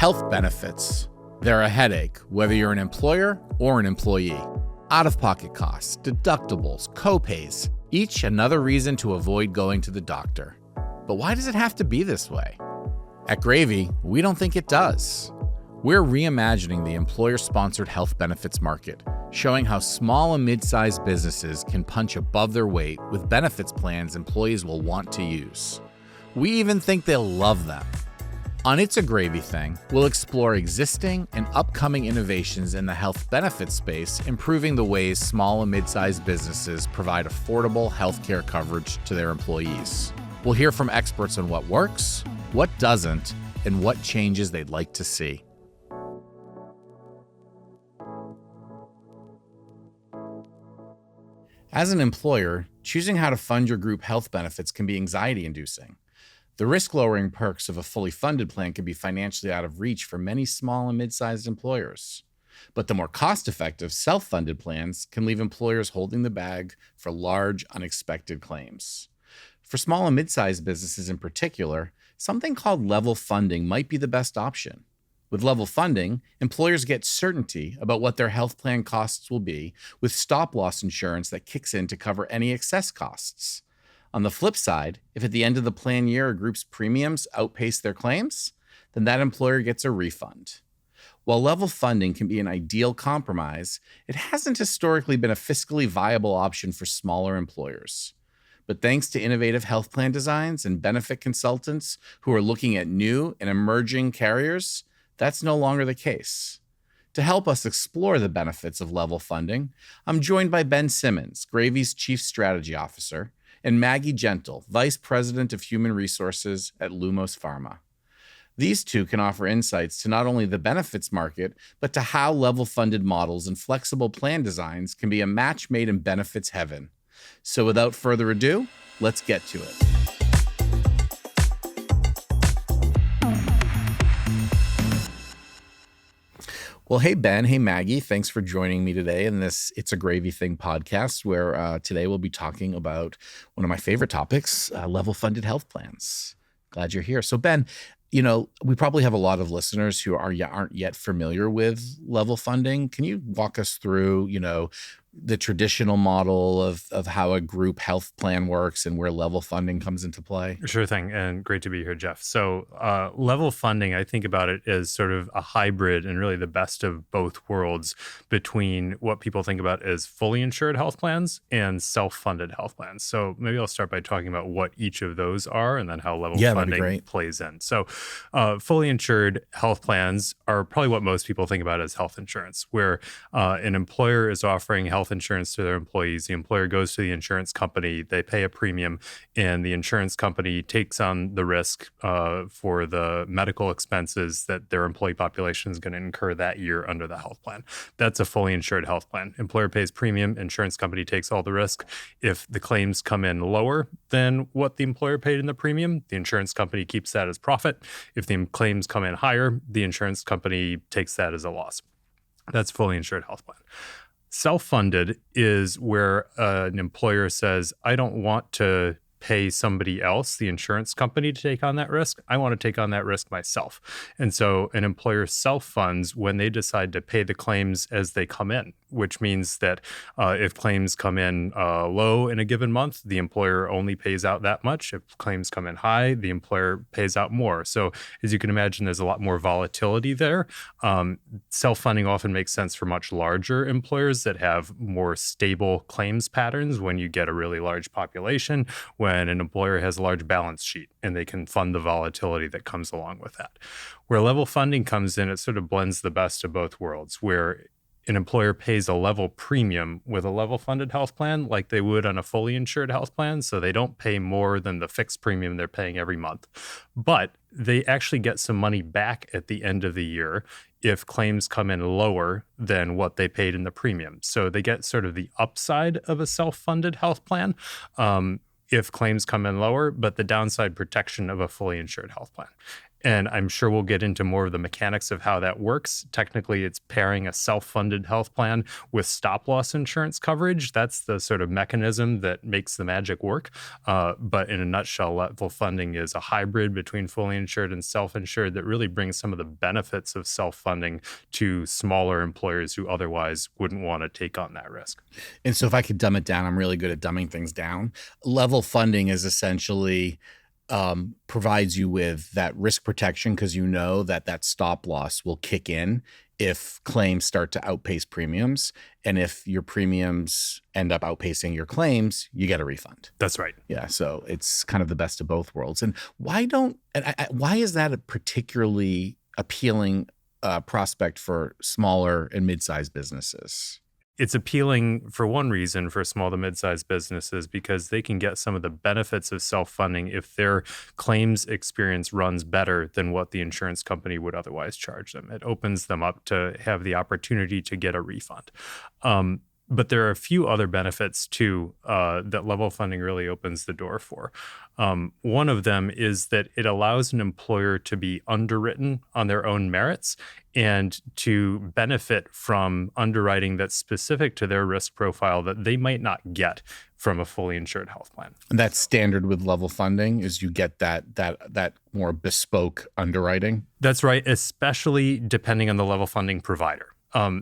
Health benefits. They're a headache, whether you're an employer or an employee. Out-of-pocket costs, deductibles, co-pays, each another reason to avoid going to the doctor. But why does it have to be this way? At Gravie, we don't think it does. We're reimagining the employer-sponsored health benefits market, showing how small and mid-sized businesses can punch above their weight with benefits plans employees will want to use. We even think they'll love them. On It's a Gravy Thing, we'll explore existing and upcoming innovations in the health benefits space, improving the ways small and mid-sized businesses provide affordable healthcare coverage to their employees. We'll hear from experts on what works, what doesn't, and what changes they'd like to see. As an employer, choosing how to fund your group health benefits can be anxiety-inducing. The risk-lowering perks of a fully funded plan can be financially out of reach for many small and mid-sized employers. But the more cost-effective self-funded plans can leave employers holding the bag for large, unexpected claims. For small and mid-sized businesses in particular, something called level funding might be the best option. With level funding, employers get certainty about what their health plan costs will be, with stop-loss insurance that kicks in to cover any excess costs. On the flip side, if at the end of the plan year a group's premiums outpace their claims, then that employer gets a refund. While level funding can be an ideal compromise, it hasn't historically been a fiscally viable option for smaller employers. But thanks to innovative health plan designs and benefit consultants who are looking at new and emerging carriers, that's no longer the case. To help us explore the benefits of level funding, I'm joined by Ben Simmons, Gravie's Chief Strategy Officer, and Maggi Gentle, Vice President of Human Resources at Lumos Pharma. These two can offer insights to not only the benefits market, but to how level-funded models and flexible plan designs can be a match made in benefits heaven. So without further ado, let's get to it. Well, hey, Ben. Hey, Maggi. Thanks for joining me today in this It's a Gravy Thing podcast, where today we'll be talking about one of my favorite topics, level-funded health plans. Glad you're here. So, Ben, we probably have a lot of listeners who aren't yet familiar with level funding. Can you walk us through, the traditional model of how a group health plan works and where level funding comes into play? Sure thing, and great to be here, Jeff. So level funding, I think about it as sort of a hybrid and really the best of both worlds between what people think about as fully insured health plans and self-funded health plans. So maybe I'll start by talking about what each of those are and then how level funding plays in. So fully insured health plans are probably what most people think about as health insurance, where an employer is offering health insurance to their employees. The employer goes to the insurance company, they pay a premium, and the insurance company takes on the risk for the medical expenses that their employee population is going to incur that year under the health plan. That's a fully insured health plan. Employer pays premium, insurance company takes all the risk. If the claims come in lower than what the employer paid in the premium, the insurance company keeps that as profit. If the claims come in higher, the insurance company takes that as a loss. That's fully insured health plan. Self-funded is where an employer says, I don't want to pay somebody else, the insurance company, to take on that risk. I want to take on that risk myself. And so an employer self-funds when they decide to pay the claims as they come in, which means that if claims come in low in a given month, the employer only pays out that much. If claims come in high, the employer pays out more. So as you can imagine, there's a lot more volatility there. Self-funding often makes sense for much larger employers that have more stable claims patterns when you get a really large population, when an employer has a large balance sheet and they can fund the volatility that comes along with that. Where level funding comes in, it sort of blends the best of both worlds, where an employer pays a level premium with a level funded health plan like they would on a fully insured health plan. So they don't pay more than the fixed premium they're paying every month. But they actually get some money back at the end of the year if claims come in lower than what they paid in the premium. So they get sort of the upside of a self-funded health plan if claims come in lower, but the downside protection of a fully insured health plan. And I'm sure we'll get into more of the mechanics of how that works. Technically, it's pairing a self-funded health plan with stop-loss insurance coverage. That's the sort of mechanism that makes the magic work. But in a nutshell, level funding is a hybrid between fully insured and self-insured that really brings some of the benefits of self-funding to smaller employers who otherwise wouldn't want to take on that risk. And so if I could dumb it down, I'm really good at dumbing things down. Level funding is essentially provides you with that risk protection because you know that that stop loss will kick in if claims start to outpace premiums. And if your premiums end up outpacing your claims, you get a refund. That's right. Yeah. So it's kind of the best of both worlds. And why is that a particularly appealing prospect for smaller and mid-sized businesses? It's appealing for one reason for small to mid-sized businesses because they can get some of the benefits of self-funding if their claims experience runs better than what the insurance company would otherwise charge them. It opens them up to have the opportunity to get a refund. But there are a few other benefits too that level funding really opens the door for. One of them is that it allows an employer to be underwritten on their own merits and to benefit from underwriting that's specific to their risk profile that they might not get from a fully insured health plan. And that's standard with level funding is you get that more bespoke underwriting. That's right, especially depending on the level funding provider.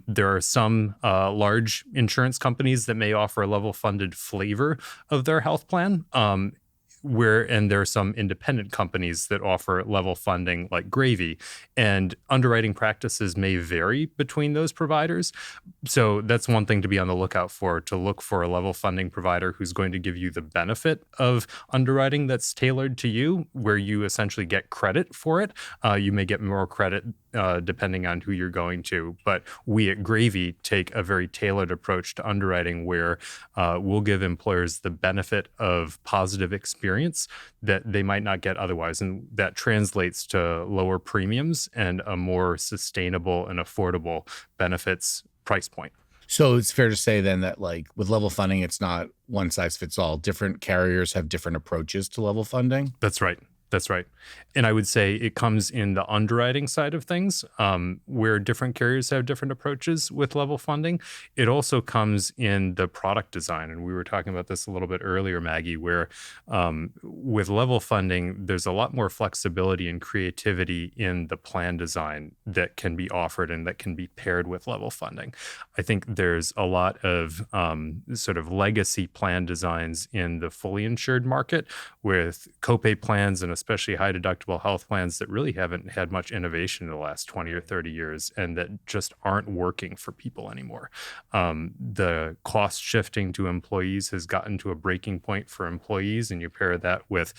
There are some large insurance companies that may offer a level funded flavor of their health plan. And there are some independent companies that offer level funding like Gravie, and underwriting practices may vary between those providers. So that's one thing to be on the lookout for, to look for a level funding provider who's going to give you the benefit of underwriting that's tailored to you, where you essentially get credit for it. You may get more credit depending on who you're going to. But we at Gravie take a very tailored approach to underwriting where we'll give employers the benefit of positive experience that they might not get otherwise. And that translates to lower premiums and a more sustainable and affordable benefits price point. So it's fair to say then that like with level funding, it's not one size fits all. Different carriers have different approaches to level funding. That's right. That's right. And I would say it comes in the underwriting side of things, where different carriers have different approaches with level funding. It also comes in the product design. And we were talking about this a little bit earlier, Maggie, where with level funding, there's a lot more flexibility and creativity in the plan design that can be offered and that can be paired with level funding. I think there's a lot of sort of legacy plan designs in the fully insured market with copay plans and especially high deductible health plans that really haven't had much innovation in the last 20 or 30 years and that just aren't working for people anymore. The cost shifting to employees has gotten to a breaking point for employees, and you pair that with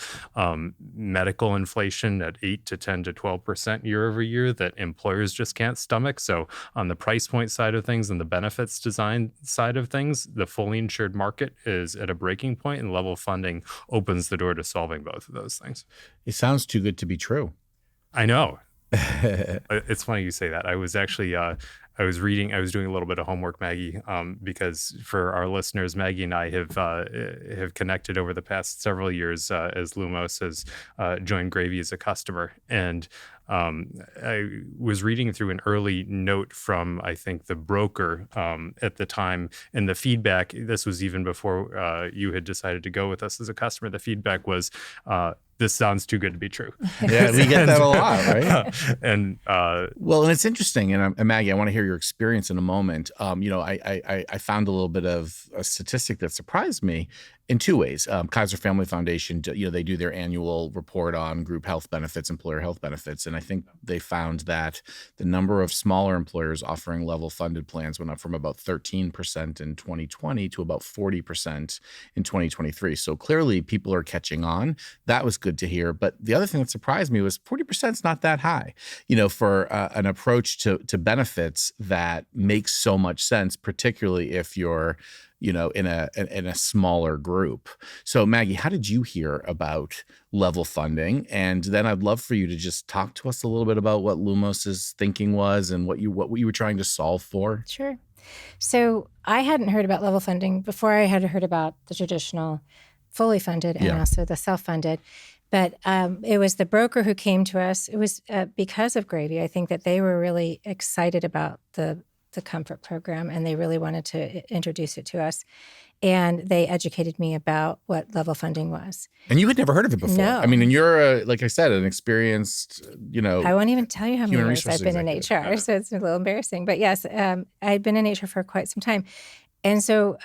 medical inflation at 8 to 10 to 12% year over year that employers just can't stomach. So on the price point side of things and the benefits design side of things, the fully insured market is at a breaking point, and level funding opens the door to solving both of those things. It sounds too good to be true. I know. It's funny you say that. I was actually, I was doing a little bit of homework, Maggie, because for our listeners, Maggie and I have connected over the past several years as Lumos has joined Gravie as a customer. And I was reading through an early note from, I think, the broker at the time, and the feedback, this was even before you had decided to go with us as a customer, the feedback was, this sounds too good to be true. Yeah, we get that a lot, right? And well, and it's interesting. And Maggie, I want to hear your experience in a moment. I found a little bit of a statistic that surprised me in two ways. Kaiser Family Foundation, they do their annual report on group health benefits, employer health benefits, and I think they found that the number of smaller employers offering level funded plans went up from about 13% in 2020 to about 40% in 2023. So clearly, people are catching on. That was good to hear. But the other thing that surprised me was 40% is not that high, for an approach to benefits that makes so much sense, particularly if you're in a smaller group. So Maggie, how did you hear about level funding? And then I'd love for you to just talk to us a little bit about what Lumos's thinking was and what you were trying to solve for. Sure. So I hadn't heard about level funding before. I had heard about the traditional fully funded and also the self-funded. But it was the broker who came to us. It was because of Gravie. I think that they were really excited about the comfort program, and they really wanted to introduce it to us. And they educated me about what level funding was. And you had never heard of it before. No. I mean, and you're, like I said, an experienced, I won't even tell you how many human years I've resources been in executive. HR, so it's a little embarrassing. But yes, I'd been in HR for quite some time. And so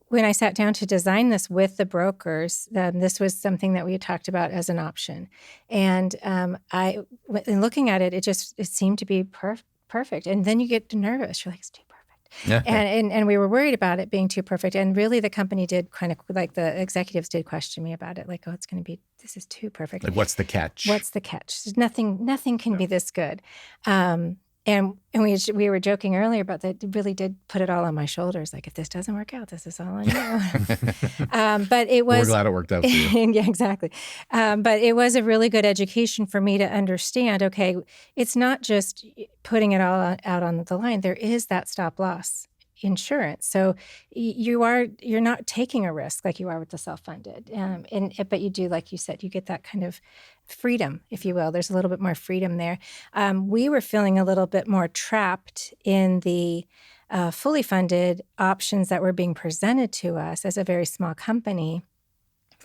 when I sat down to design this with the brokers, this was something that we had talked about as an option. And in looking at it, it seemed to be perfect. And then you get nervous. You're like, it's too perfect. Yeah. And we were worried about it being too perfect. And really the company did kind of, like the executives did question me about it. Like, oh, this is too perfect. Like, what's the catch? What's the catch? Nothing can be this good. And we were joking earlier about that. It really did put it all on my shoulders. Like, if this doesn't work out, this is all on you. But it was. We're glad it worked out for you. Yeah, exactly. But it was a really good education for me to understand. Okay, it's not just putting it all out on the line. There is that stop loss insurance. So you're not taking a risk like you are with the self-funded. But you do, like you said, you get that kind of freedom, if you will. There's a little bit more freedom there. We were feeling a little bit more trapped in the fully funded options that were being presented to us as a very small company.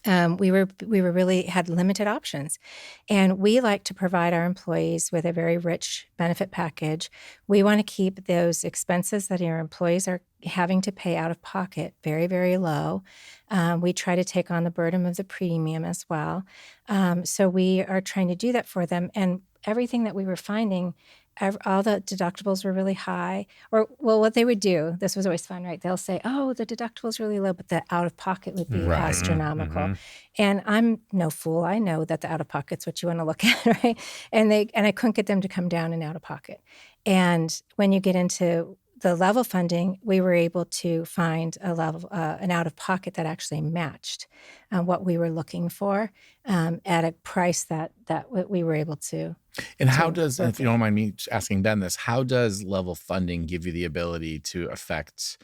We really had limited options, and we like to provide our employees with a very rich benefit package. We want to keep those expenses that your employees are having to pay out of pocket very, very low. We try to take on the burden of the premium as well. So we are trying to do that for them, and everything that we were finding, all the deductibles were really high. Or, well, what they would do, this was always fun, right? They'll say, oh, the deducticle's really low, but the out-of-pocket would be astronomical. Mm-hmm. And I'm no fool. I know that the out-of-pocket's what you want to look at, right? And I couldn't get them to come down in out-of-pocket. And when you get into the level funding, we were able to find an out-of-pocket that actually matched what we were looking for at a price that we were able to. And how does, if you don't mind me asking Ben this, how does level funding give you the ability to affect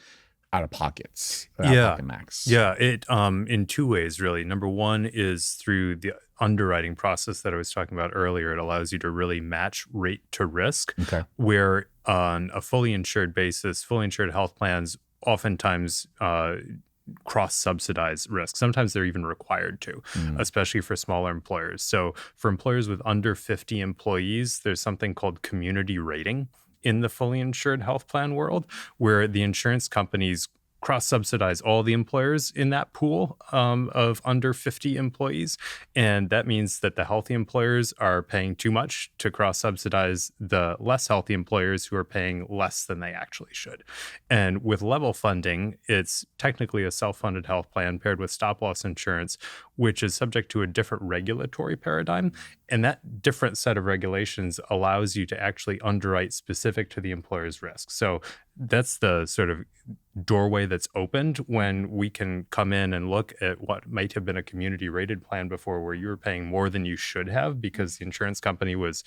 out-of-pockets? Out-of-pocket max? Yeah, it in two ways, really. Number one is through the underwriting process that I was talking about earlier. It allows you to really match rate to risk, where on a fully insured basis, fully insured health plans oftentimes cross-subsidize risk. Sometimes they're even required to, especially for smaller employers. So for employers with under 50 employees, there's something called community rating in the fully insured health plan world, where the insurance companies cross-subsidize all the employers in that pool of under 50 employees. And that means that the healthy employers are paying too much to cross-subsidize the less healthy employers who are paying less than they actually should. And with level funding, it's technically a self-funded health plan paired with stop-loss insurance, which is subject to a different regulatory paradigm. And that different set of regulations allows you to actually underwrite specific to the employer's risk. So that's the sort of doorway that's opened when we can come in and look at what might have been a community rated plan before, where you were paying more than you should have because the insurance company was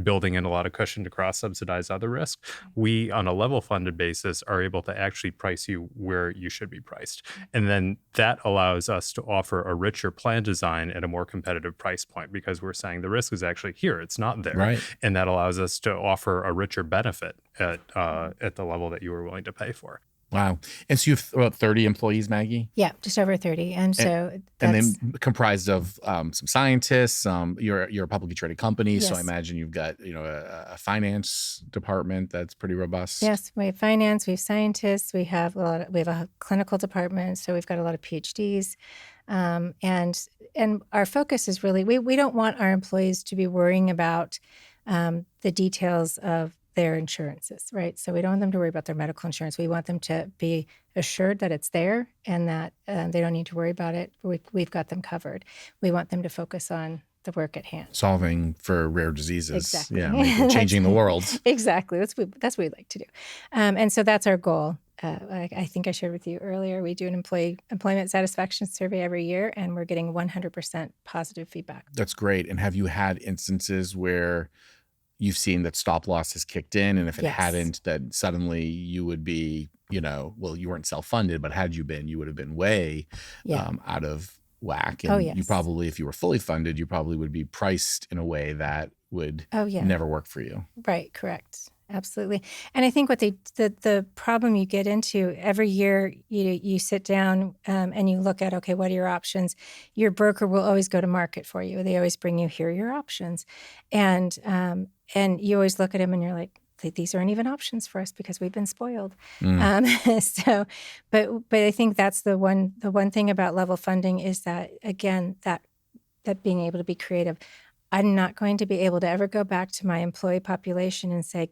building in a lot of cushion to cross-subsidize other risk. We, on a level funded basis, are able to actually price you where you should be priced. And then that allows us to offer a richer plan design at a more competitive price point, because we're saying the risk is actually here, it's not there. Right. And that allows us to offer a richer benefit at the level that you were willing to pay for. Wow. And so you have about 30 employees, Maggie? Yeah, just over 30. And so and then comprised of some scientists. You're a publicly traded company, yes. So I imagine you've got a finance department that's pretty robust. Yes, we have finance, we have scientists, we have a clinical department, so we've got a lot of PhDs. And our focus is really, we don't want our employees to be worrying about the details of their insurances, right? So we don't want them to worry about their medical insurance. We want them to be assured that it's there and that they don't need to worry about it. We've got them covered. We want them to focus on the work at hand. Solving for rare diseases. Exactly. Yeah, changing the world. Exactly. That's what we'd like to do. And so that's our goal. I think I shared with you earlier, we do an employment satisfaction survey every year, and we're getting 100% positive feedback. That's great. And have you had instances where you've seen that stop loss has kicked in, and if it hadn't, that suddenly you would be, well, you weren't self-funded, but had you been, you would have been way out of whack. Oh, And you yes. probably, if you were fully funded, you probably would be priced in a way that would Oh, yeah. never work for you. Right, correct. Absolutely. And I think what the problem you get into every year, you sit down and you look at, okay, what are your options? Your broker will always go to market for you. They always bring you, here are your options. And you always look at them and you're like, these aren't even options for us because we've been spoiled. So, but I think that's the one thing about level funding is that, again, that being able to be creative. I'm not going to be able to ever go back to my employee population and say,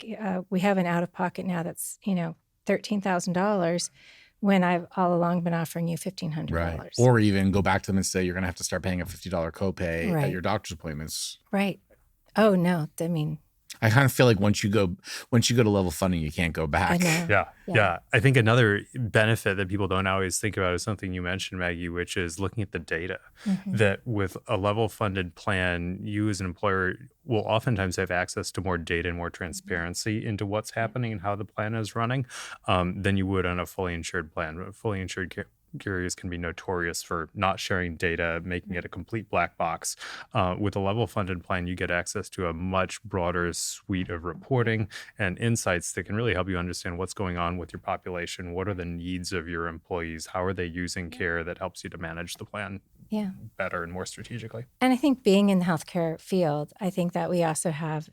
we have an out-of-pocket now that's, $13,000 when I've all along been offering you $1,500. Right. Or even go back to them and say, you're going to have to start paying a $50 copay at your doctor's appointments. Right. Oh, no. I mean, I kind of feel like once you go to level funding, you can't go back. I know. Yeah. I think another benefit that people don't always think about is something you mentioned, Maggie, which is looking at the data. That with a level funded plan, you as an employer will oftentimes have access to more data and more transparency into what's happening and how the plan is running than you would on a fully insured plan. A fully insured carriers can be notorious for not sharing data, making it a complete black box. With a level funded plan, you get access to a much broader suite of reporting and insights that can really help you understand what's going on with your population. What are the needs of your employees? How are they using care that helps you to manage the plan better and more strategically? And I think being in the healthcare field, I think that we also have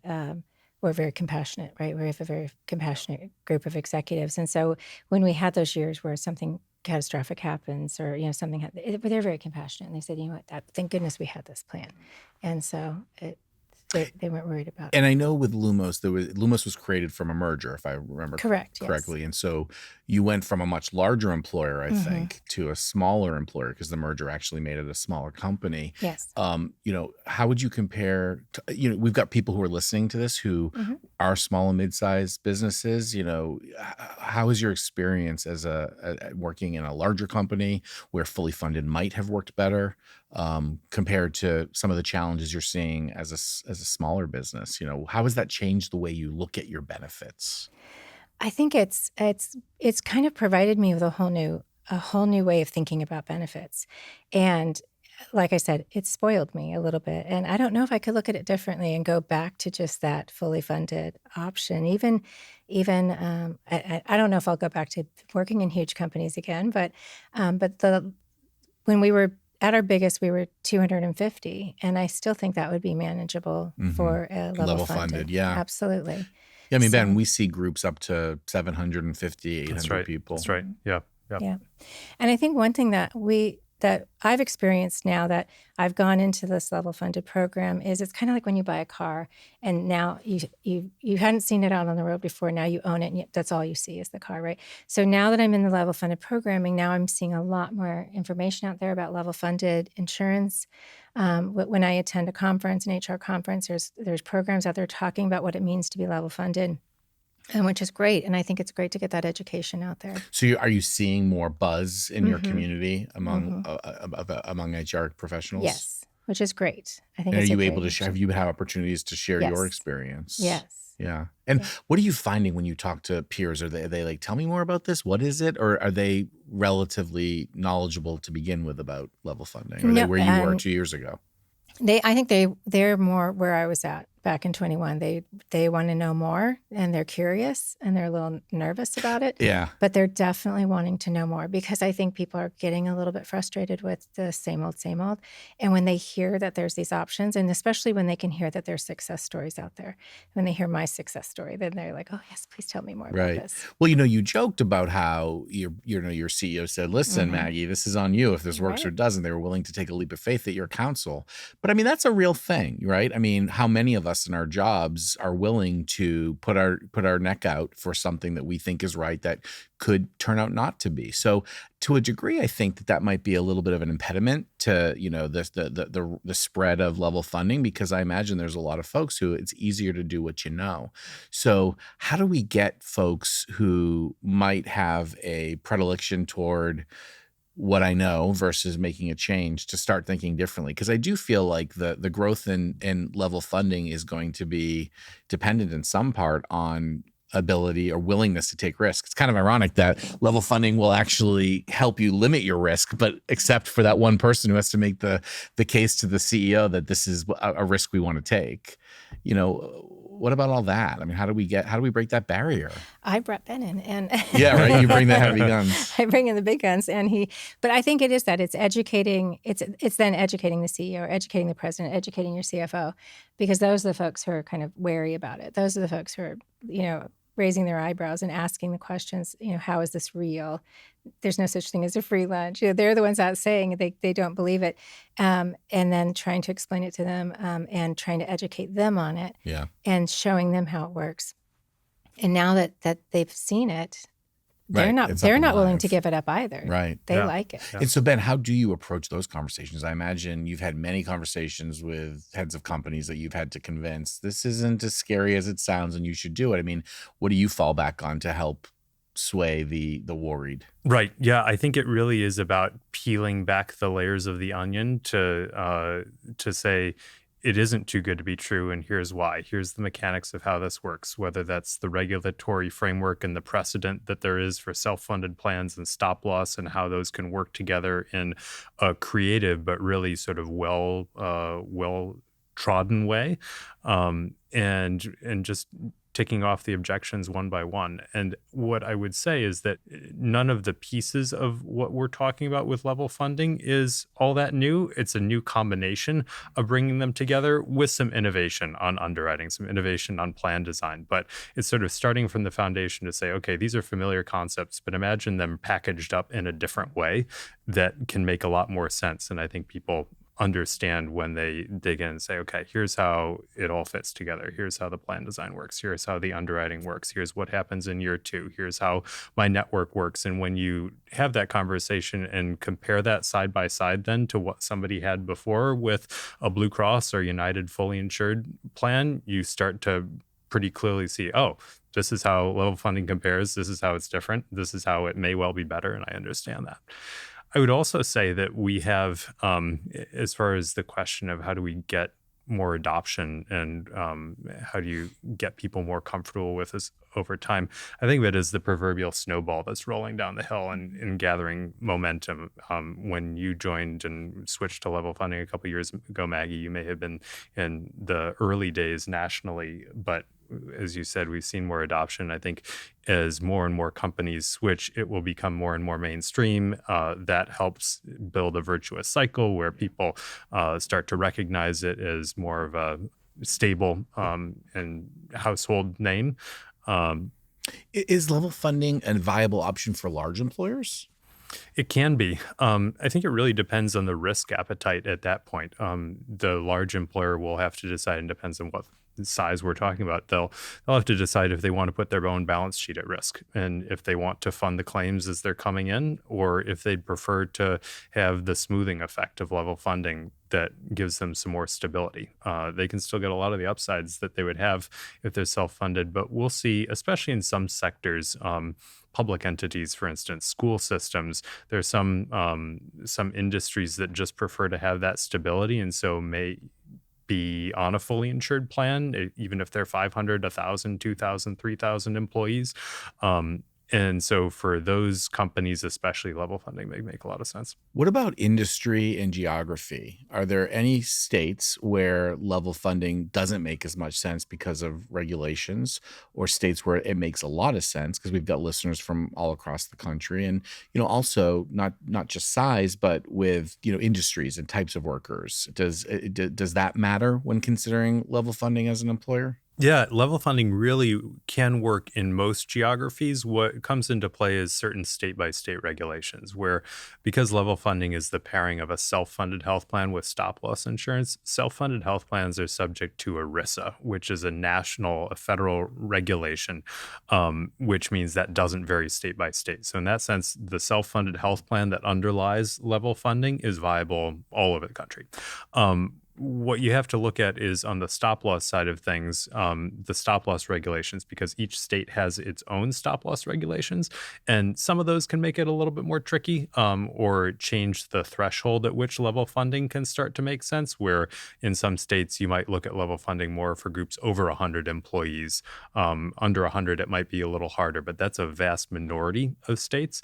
we're very compassionate, right? We have a very compassionate group of executives. And so when we had those years where something catastrophic happens or, something happens, they're very compassionate. And they said, you know what, thank goodness we had this plan. And so they weren't worried about it. And I know with Lumos, Lumos was created from a merger, if I remember correctly. Yes. And so you went from a much larger employer, I think, to a smaller employer because the merger actually made it a smaller company. Yes. How would you compare to, we've got people who are listening to this who are small and mid-sized businesses. How is your experience as working in a larger company where fully funded might have worked better compared to some of the challenges you're seeing as a smaller business? How has that changed the way you look at your benefits? I think it's kind of provided me with a whole new way of thinking about benefits. And like I said, it spoiled me a little bit. And I don't know if I could look at it differently and go back to just that fully funded option. Even I don't know if I'll go back to working in huge companies again, but when we were at our biggest, we were 250, and I still think that would be manageable for a level funded. Yeah, absolutely. Yeah, I mean, Ben, we see groups up to 750, 800 people. That's right. Yeah. And I think one thing that I've experienced now that I've gone into this level funded program is it's kind of like when you buy a car and now you hadn't seen it out on the road before. Now you own it and that's all you see is the car, right? So now that I'm in the level funded programming, now I'm seeing a lot more information out there about level funded insurance. When I attend a conference, an HR conference, there's programs out there talking about what it means to be level funded. And which is great. And I think it's great to get that education out there. So are you seeing more buzz in your community among HR professionals? Yes, which is great. I think. And are you able to share? Have you had opportunities to share your experience? Yes. Yeah. And what are you finding when you talk to peers? Are they like, tell me more about this? What is it? Or are they relatively knowledgeable to begin with about level funding? Or are they where you were 2 years ago? I think they're more where I was at back in 21. They want to know more and they're curious and they're a little nervous about it. Yeah. But they're definitely wanting to know more because I think people are getting a little bit frustrated with the same old. And when they hear that there's these options, and especially when they can hear that there's success stories out there, when they hear my success story, then they're like, oh yes, please tell me more about this. Well, you joked about how your CEO said, listen, Maggie, this is on you. If this works or doesn't, they were willing to take a leap of faith at your counsel. But I mean, that's a real thing, right? I mean, how many of us in our jobs are willing to put our neck out for something that we think is right that could turn out not to be? So to a degree, I think that might be a little bit of an impediment to, the spread of level funding, because I imagine there's a lot of folks who it's easier to do what you know. So how do we get folks who might have a predilection toward what I know versus making a change to start thinking differently? Because I do feel like the growth in level funding is going to be dependent in some part on ability or willingness to take risks. It's kind of ironic that level funding will actually help you limit your risk, but except for that one person who has to make the case to the CEO that this is a risk we want to take. What about all that? I mean, how do we break that barrier? I brought Ben in, and yeah, right. You bring the heavy guns. I bring in the big guns, but I think it is that it's educating. It's then educating the CEO, educating the president, educating your CFO, because those are the folks who are kind of wary about it. Those are the folks who are, raising their eyebrows and asking the questions. How is this real? There's no such thing as a free lunch. They're the ones out saying they don't believe it, and then trying to explain it to them, and trying to educate them on it, and showing them how it works. And now that they've seen it, they're not willing to give it up either. Right. They like it. Yeah. And so, Ben, how do you approach those conversations? I imagine you've had many conversations with heads of companies that you've had to convince this isn't as scary as it sounds and you should do it. I mean, what do you fall back on to help sway the worried? Right. Yeah. I think it really is about peeling back the layers of the onion to say, it isn't too good to be true, and here's why. Here's the mechanics of how this works, whether that's the regulatory framework and the precedent that there is for self-funded plans and stop loss, and how those can work together in a creative but really sort of well trodden way, and just ticking off the objections one by one. And what I would say is that none of the pieces of what we're talking about with level funding is all that new. It's a new combination of bringing them together with some innovation on underwriting, some innovation on plan design. But it's sort of starting from the foundation to say, okay, these are familiar concepts, but imagine them packaged up in a different way that can make a lot more sense. And I think people understand when they dig in and say, okay, here's how it all fits together. Here's how the plan design works. Here's how the underwriting works. Here's what happens in year 2. Here's how my network works. And when you have that conversation and compare that side by side then to what somebody had before with a Blue Cross or United fully insured plan, you start to pretty clearly see, oh, this is how level funding compares. This is how it's different. This is how it may well be better. And I understand that. I would also say that we have, as far as the question of how do we get more adoption and how do you get people more comfortable with this over time, I think of it as the proverbial snowball that's rolling down the hill and gathering momentum. When you joined and switched to level funding a couple of years ago, Maggie, you may have been in the early days nationally, but as you said, we've seen more adoption. I think as more and more companies switch, it will become more and more mainstream. That helps build a virtuous cycle where people start to recognize it as more of a stable and household name. Is level funding a viable option for large employers? It can be. I think it really depends on the risk appetite at that point. The large employer will have to decide, and depends on what size we're talking about. They'll have to decide if they want to put their own balance sheet at risk, and if they want to fund the claims as they're coming in, or if they'd prefer to have the smoothing effect of level funding that gives them some more stability. They can still get a lot of the upsides that they would have if they're self-funded, but we'll see, especially in some sectors, public entities, for instance, school systems. There's some industries that just prefer to have that stability, and so may be on a fully insured plan, even if they're 500, 1,000, 2,000, 3,000 employees. And so for those companies, especially, level funding may make a lot of sense. What about industry and geography? Are there any states where level funding doesn't make as much sense because of regulations, or states where it makes a lot of sense? Because we've got listeners from all across the country, and also not just size, but with industries and types of workers. Does that matter when considering level funding as an employer? Yeah, level funding really can work in most geographies. What comes into play is certain state-by-state regulations, where because level funding is the pairing of a self-funded health plan with stop-loss insurance, self-funded health plans are subject to ERISA, which is a federal regulation, which means that doesn't vary state by state. So in that sense, the self-funded health plan that underlies level funding is viable all over the country. what you have to look at is on the stop loss side of things, the stop loss regulations, because each state has its own stop loss regulations. And some of those can make it a little bit more tricky, or change the threshold at which level funding can start to make sense, where in some states you might look at level funding more for groups over 100 employees. Under 100, it might be a little harder, but that's a vast minority of states.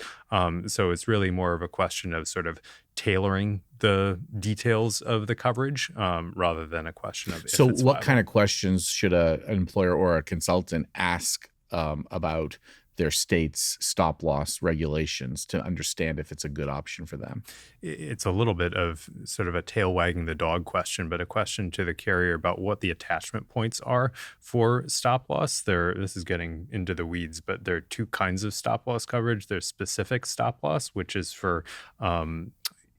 So it's really more of a question of sort of tailoring the details of the coverage, rather than a question of So if it's what viable. kind of questions should an employer or a consultant ask about their state's stop loss regulations to understand if it's a good option for them? It's a little bit of sort of a tail wagging the dog question, but a question to the carrier about what the attachment points are for stop loss. This is getting into the weeds, but there are two kinds of stop loss coverage. There's specific stop loss, which is for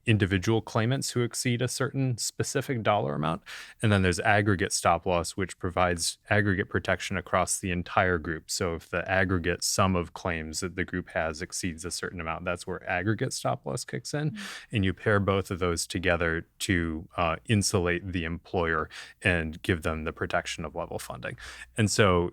individual claimants who exceed a certain specific dollar amount. And then there's aggregate stop loss, which provides aggregate protection across the entire group. So if the aggregate sum of claims that the group has exceeds a certain amount, that's where aggregate stop loss kicks in. And you pair both of those together to insulate the employer and give them the protection of level funding. And so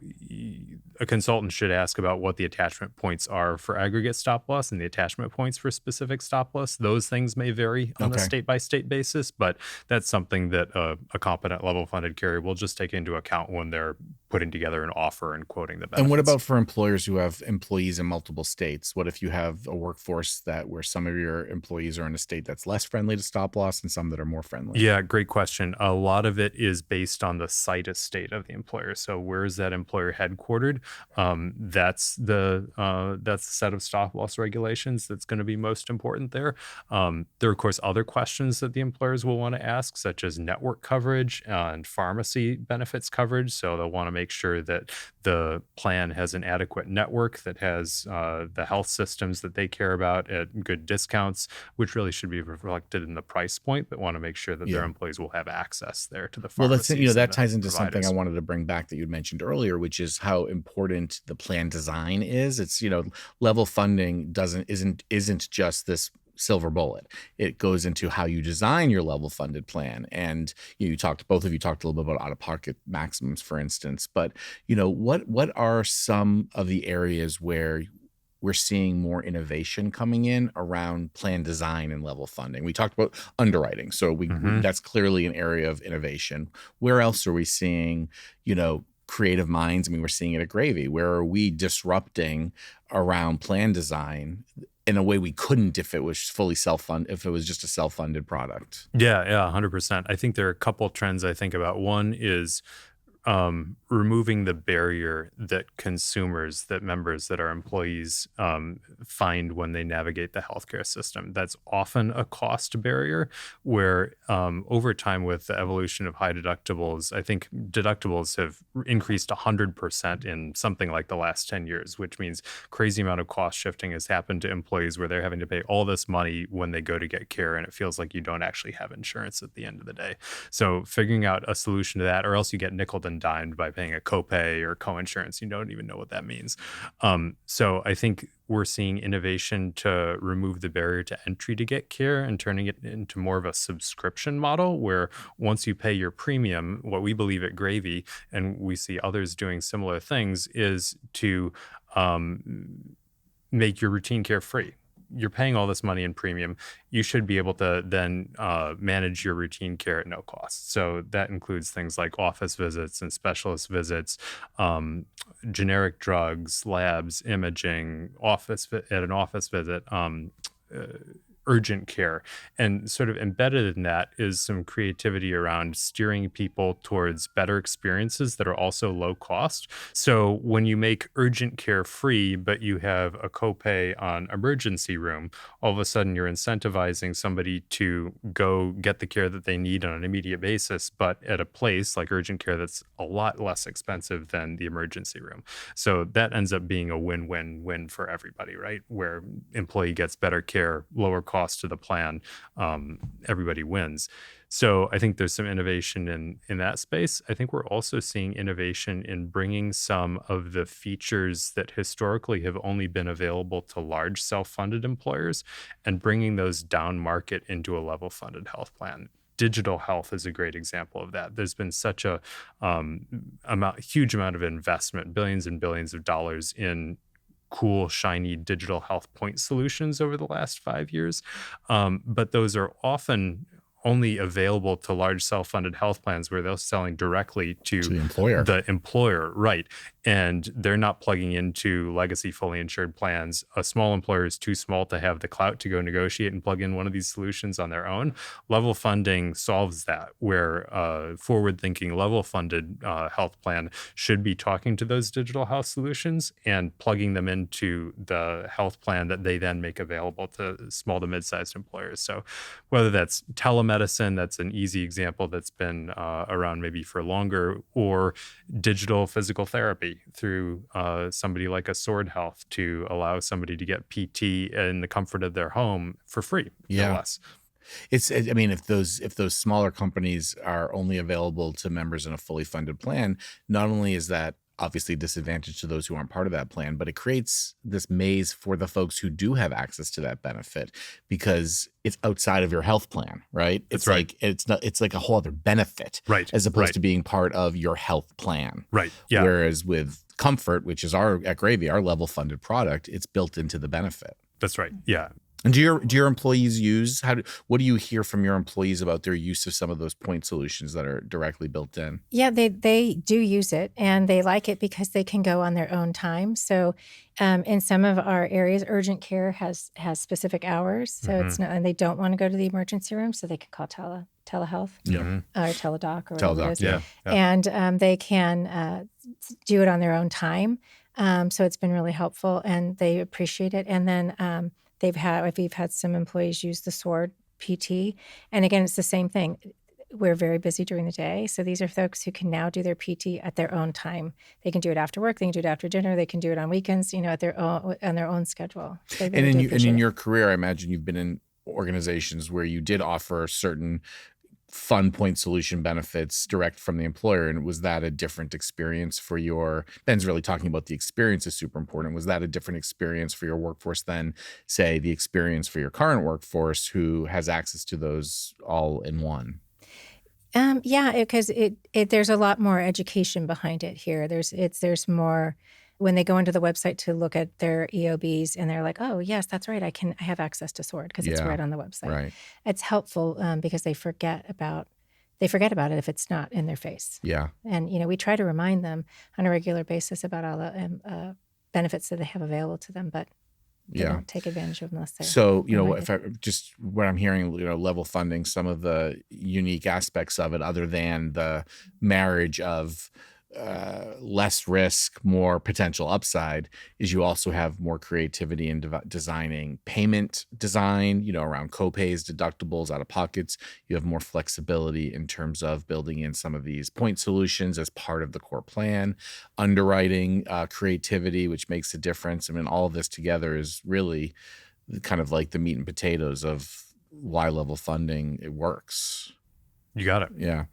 a consultant should ask about what the attachment points are for aggregate stop loss and the attachment points for specific stop loss. Those things may vary on a Okay. state-by-state basis, but that's something that a competent level-funded carrier will just take into account when they're putting together an offer and quoting the benefits. And what about for employers who have employees in multiple states? What if you have a workforce where some of your employees are in a state that's less friendly to stop loss and some that are more friendly? Yeah, great question. A lot of it is based on the site estate of the employer. So where is that employer headquartered? That's the set of stop loss regulations that's going to be most important there. There are, of course, other questions that the employers will want to ask, such as network coverage and pharmacy benefits coverage. So they'll want to make sure that the plan has an adequate network that has the health systems that they care about at good discounts, which really should be reflected in the price point, but want to make sure that their Yeah. employees will have access there to the Well, pharmacies. that and the ties into something I providers. wanted to bring back that you'd mentioned earlier, which is how important the plan design is. It's, level funding isn't just this silver bullet. It goes into how you design your level funded plan. And both of you talked a little bit about out-of-pocket maximums, for instance. But what are some of the areas where we're seeing more innovation coming in around plan design and level funding? We talked about underwriting, so Mhm. that's clearly an area of innovation. Where else are we seeing, creative minds? I mean, we're seeing it at Gravy. Where are we disrupting around plan design in a way we couldn't if it was if it was just a self-funded product? Yeah, 100%. I think there are a couple trends I think about. One is removing the barrier that members that are employees find when they navigate the healthcare system. That's often a cost barrier where over time with the evolution of high deductibles, I think deductibles have increased 100% in something like the last 10 years, which means crazy amount of cost shifting has happened to employees where they're having to pay all this money when they go to get care, and it feels like you don't actually have insurance at the end of the day. So figuring out a solution to that, or else you get nickel and dimed by paying a copay or coinsurance. You don't even know what that means. So I think we're seeing innovation to remove the barrier to entry to get care and turning it into more of a subscription model where once you pay your premium, what we believe at Gravy, and we see others doing similar things, is to make your routine care free. You're paying all this money in premium. You should be able to then manage your routine care at no cost. So that includes things like office visits and specialist visits, generic drugs, labs, imaging, at an office visit, urgent care. And sort of embedded in that is some creativity around steering people towards better experiences that are also low cost. So when you make urgent care free, but you have a copay on emergency room, all of a sudden you're incentivizing somebody to go get the care that they need on an immediate basis, but at a place like urgent care that's a lot less expensive than the emergency room. So that ends up being a win-win-win for everybody, right? Where employee gets better care, lower cost to the plan, everybody wins. So I think there's some innovation in that space. I think we're also seeing innovation in bringing some of the features that historically have only been available to large self-funded employers and bringing those down market into a level-funded health plan. digital health is a great example of that. There's been such a huge amount of investment, billions and billions of dollars in cool, shiny digital health point solutions over the last 5 years. But those are often only available to large self-funded health plans where they're selling directly to the employer. The employer, right. And they're not plugging into legacy fully insured plans. A small employer is too small to have the clout to go negotiate and plug in one of these solutions on their own. Level funding solves that, where forward-thinking level-funded health plan should be talking to those digital health solutions and plugging them into the health plan that they then make available to small to mid-sized employers. So whether that's telemedicine, that's an easy example that's been around maybe for longer, or digital physical therapy through somebody like a Sword Health to allow somebody to get PT in the comfort of their home for free, no less. I mean, if those smaller companies are only available to members in a fully funded plan, not only is that obviously disadvantage to those who aren't part of that plan, but it creates this maze for the folks who do have access to that benefit because it's outside of your health plan, right? It's like it's like a whole other benefit, right? As opposed to being part of your health plan, right? Yeah. Whereas with Comfort, which is at Gravie, our level funded product, it's built into the benefit. That's right. Yeah. And do your employees use what do you hear from your employees about their use of some of those point solutions that are directly built in? Yeah, they do use it, and they like it because they can go on their own time. So in some of our areas, urgent care has specific hours, so it's not, and they don't want to go to the emergency room, so they can call telehealth or teledoc or whatever it is. Yeah. And they can do it on their own time. So it's been really helpful, and they appreciate it. And then we've had some employees use the Sword PT. And again, it's the same thing. We're very busy during the day. So these are folks who can now do their PT at their own time. They can do it after work. They can do it after dinner. They can do it on weekends, at their own schedule. So and in your career, I imagine you've been in organizations where you did offer certain fun point solution benefits direct from the employer. And was that a different experience for Ben's really talking about the experience is super important. Was that a different experience for your workforce than, say, the experience for your current workforce who has access to those all in one? Yeah, because there's a lot more education behind it here. There's more when they go into the website to look at their EOBs and they're like, oh yes, that's right, I have access to Sword because it's right on the website. Right. It's helpful because they forget about it if it's not in their face. Yeah. And we try to remind them on a regular basis about all the benefits that they have available to them, but they don't take advantage of them unless they're so what I'm hearing, level funding, some of the unique aspects of it, other than the marriage of less risk, more potential upside, is you also have more creativity in designing payment design, around copays, deductibles, out of pockets. You have more flexibility in terms of building in some of these point solutions as part of the core plan, underwriting, creativity, which makes a difference. I mean, all of this together is really kind of like the meat and potatoes of why level funding it works. You got it. Yeah.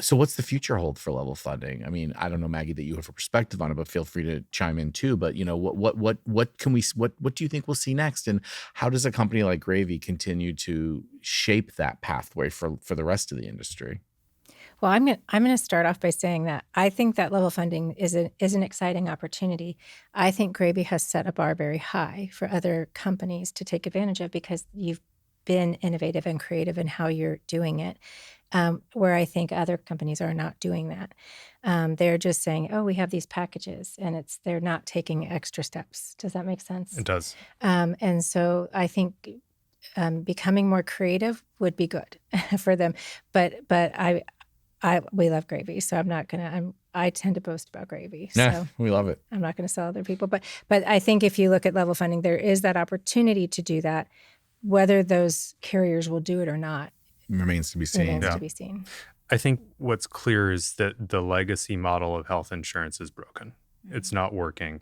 So what's the future hold for level funding? I mean, I don't know, Maggie, that you have a perspective on it, but feel free to chime in too. But what do you think we'll see next? And how does a company like Gravie continue to shape that pathway for the rest of the industry? Well, I'm going to start off by saying that I think that level funding is an exciting opportunity. I think Gravie has set a bar very high for other companies to take advantage of because you've been innovative and creative in how you're doing it. Where I think other companies are not doing that. They're just saying, oh, we have these packages, and they're not taking extra steps. Does that make sense? It does. And so I think becoming more creative would be good for them. But we love Gravie, so I'm not gonna. I tend to boast about Gravie, so we love it. I'm not going to sell other people. But I think if you look at level funding, there is that opportunity to do that. Whether those carriers will do it or not remains to be seen. I think what's clear is that the legacy model of health insurance is broken. It's not working.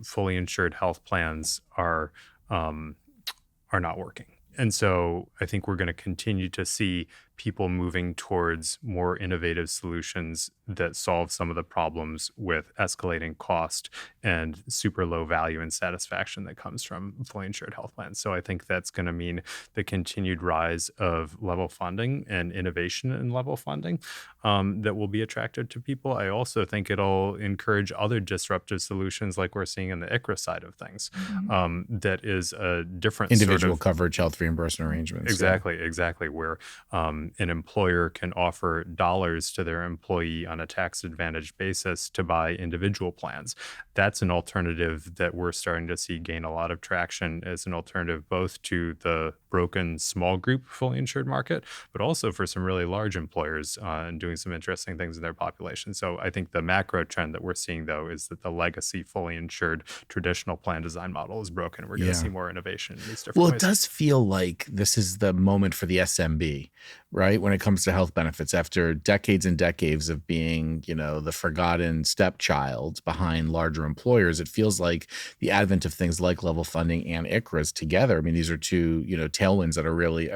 Fully insured health plans are not working. And so I think we're going to continue to see people moving towards more innovative solutions that solve some of the problems with escalating cost and super low value and satisfaction that comes from fully insured health plans. So I think that's going to mean the continued rise of level funding and innovation in level funding that will be attractive to people. I also think it'll encourage other disruptive solutions like we're seeing in the ICRA side of things. That is a different Individual sort of coverage health reimbursement arrangements. exactly, where an employer can offer dollars to their employee on a tax advantage basis to buy individual plans. That's an alternative that we're starting to see gain a lot of traction as an alternative both to the broken small group fully insured market, but also for some really large employers and doing some interesting things in their population. So I think the macro trend that we're seeing, though, is that the legacy fully insured traditional plan design model is broken. We're going to see more innovation in these different Well, ways. it does feel like this is the moment for the SMB, right? When it comes to health benefits, after decades and decades of being, the forgotten stepchild behind larger employers, it feels like the advent of things like level funding and ICRAs together. I mean, these are two, tailwinds that are really,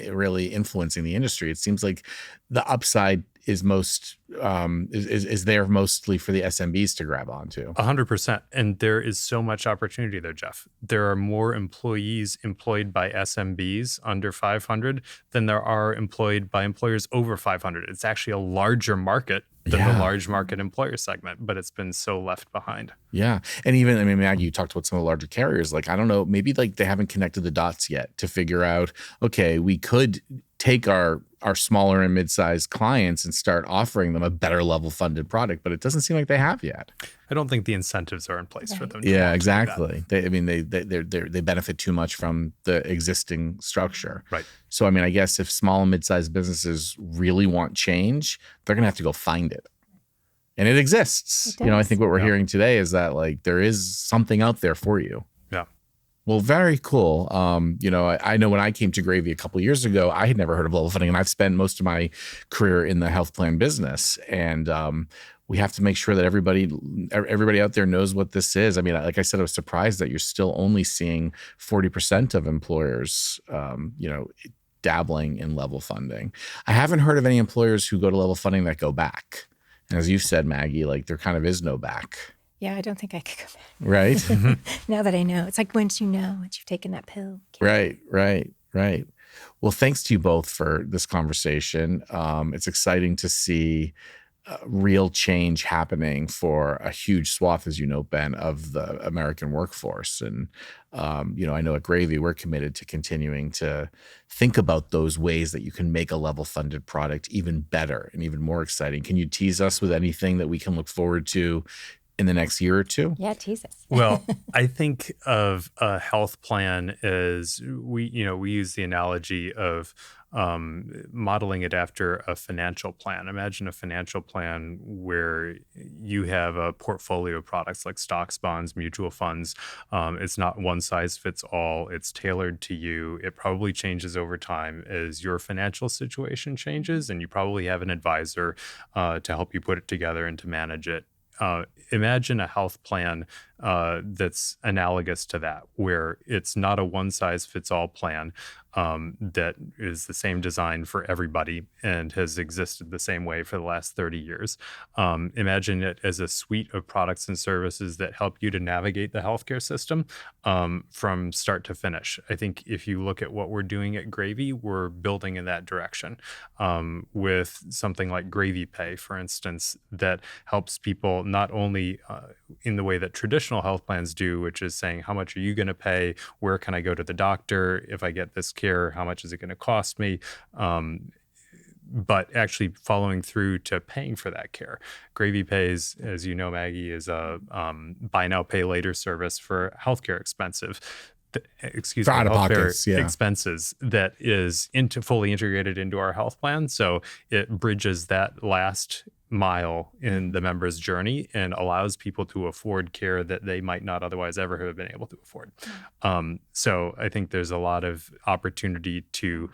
really influencing the industry. It seems like the upside is there mostly for the SMBs to grab onto. 100%. And there is so much opportunity there, Jeff. There are more employees employed by SMBs under 500 than there are employed by employers over 500. It's actually a larger market than the large market employer segment, but it's been so left behind. Yeah. And even, Maggie, you talked about some of the larger carriers. Like, I don't know, maybe like they haven't connected the dots yet to figure out, okay, we could take our smaller and mid-sized clients and start offering them a better level funded product, but it doesn't seem like they have yet. I don't think the incentives are in place for them. Yeah, exactly. They benefit too much from the existing structure. Right. So, I guess if small and mid-sized businesses really want change, they're going to have to go find it. And it exists. I think what we're hearing today is that like there is something out there for you. Yeah. Well, very cool. I know when I came to Gravie a couple of years ago, I had never heard of level funding, and I've spent most of my career in the health plan business. And we have to make sure that everybody out there knows what this is. Like I said, I was surprised that you're still only seeing 40% of employers, dabbling in level funding. I haven't heard of any employers who go to level funding that go back. And as you said, Maggie, like there kind of is no back. Yeah, I don't think I could go back. Right? Now that I know. It's like once you've taken that pill. Right. Well, thanks to you both for this conversation. It's exciting to see real change happening for a huge swath, as you know, Ben, of the American workforce. And, I know at Gravie, we're committed to continuing to think about those ways that you can make a level funded product even better and even more exciting. Can you tease us with anything that we can look forward to in the next year or two? Yeah, tease us. Well, I think of a health plan as we use the analogy of modeling it after a financial plan. Imagine a financial plan where you have a portfolio of products like stocks, bonds, mutual funds. It's not one size fits all. It's tailored to you. It probably changes over time as your financial situation changes, and you probably have an advisor to help you put it together and to manage it. Imagine a health plan that's analogous to that, where it's not a one-size-fits-all plan that is the same design for everybody and has existed the same way for the last 30 years. Imagine it as a suite of products and services that help you to navigate the healthcare system from start to finish. I think if you look at what we're doing at Gravie, we're building in that direction with something like Gravie Pay, for instance, that helps people not only in the way that traditional health plans do, which is saying, how much are you going to pay? Where can I go to the doctor? If I get this care, how much is it going to cost me? But actually following through to paying for that care. Gravie Pays, as you know, Maggie, is a buy now, pay later service for healthcare expenses that is fully integrated into our health plan. So it bridges that last mile in the member's journey and allows people to afford care that they might not otherwise ever have been able to afford. So I think there's a lot of opportunity to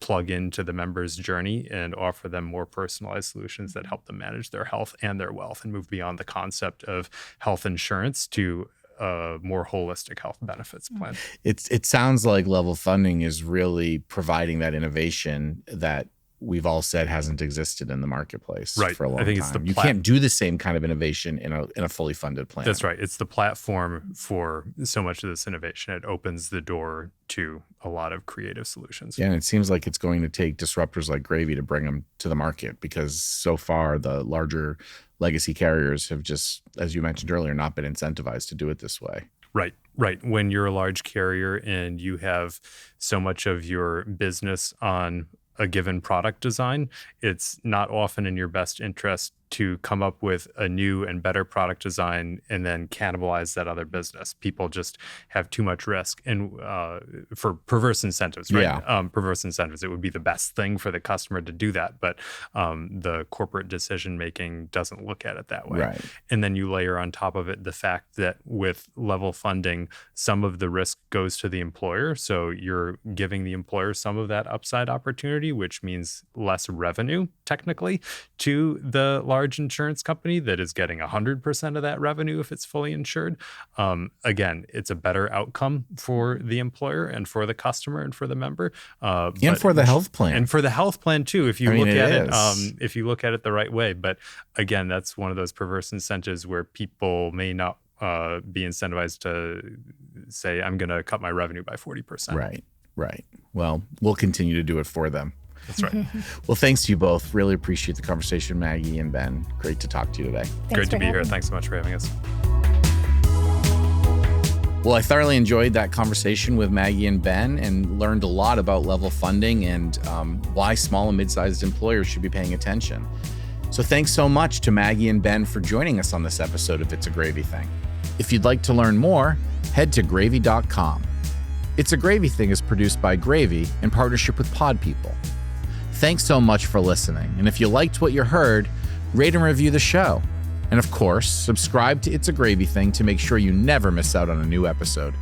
plug into the member's journey and offer them more personalized solutions that help them manage their health and their wealth and move beyond the concept of health insurance to a more holistic health benefits plan. It sounds like level funding is really providing that innovation that we've all said hasn't existed in the marketplace for a long time. I think it's you can't do the same kind of innovation in a fully funded plan. That's right. It's the platform for so much of this innovation. It opens the door to a lot of creative solutions. Yeah, and it seems like it's going to take disruptors like Gravie to bring them to the market, because so far the larger legacy carriers have just, as you mentioned earlier, not been incentivized to do it this way. Right. When you're a large carrier and you have so much of your business on a given product design, it's not often in your best interest to come up with a new and better product design and then cannibalize that other business. People just have too much risk, and for perverse incentives, right? Yeah. Perverse incentives. It would be the best thing for the customer to do that, but the corporate decision making doesn't look at it that way. Right. And then you layer on top of it the fact that with level funding, some of the risk goes to the employer. So you're giving the employer some of that upside opportunity, which means less revenue technically to the large insurance company that is getting 100% of that revenue if it's fully insured. Again, it's a better outcome for the employer and for the customer and for the member, and for the health plan, and for the health plan too. If you look at it, if you look at it the right way. But again, that's one of those perverse incentives where people may not be incentivized to say, "I'm going to cut my revenue by 40%." Right. Well, we'll continue to do it for them. That's right. Well, thanks to you both. Really appreciate the conversation, Maggie and Ben. Great to talk to you today. Great to be here. Thanks so much for having us. Well, I thoroughly enjoyed that conversation with Maggie and Ben and learned a lot about level funding and why small and mid-sized employers should be paying attention. So thanks so much to Maggie and Ben for joining us on this episode of It's a Gravy Thing. If you'd like to learn more, head to gravy.com. It's a Gravy Thing is produced by Gravy in partnership with Pod People. Thanks so much for listening. And if you liked what you heard, rate and review the show. And of course, subscribe to It's a Gravy Thing to make sure you never miss out on a new episode.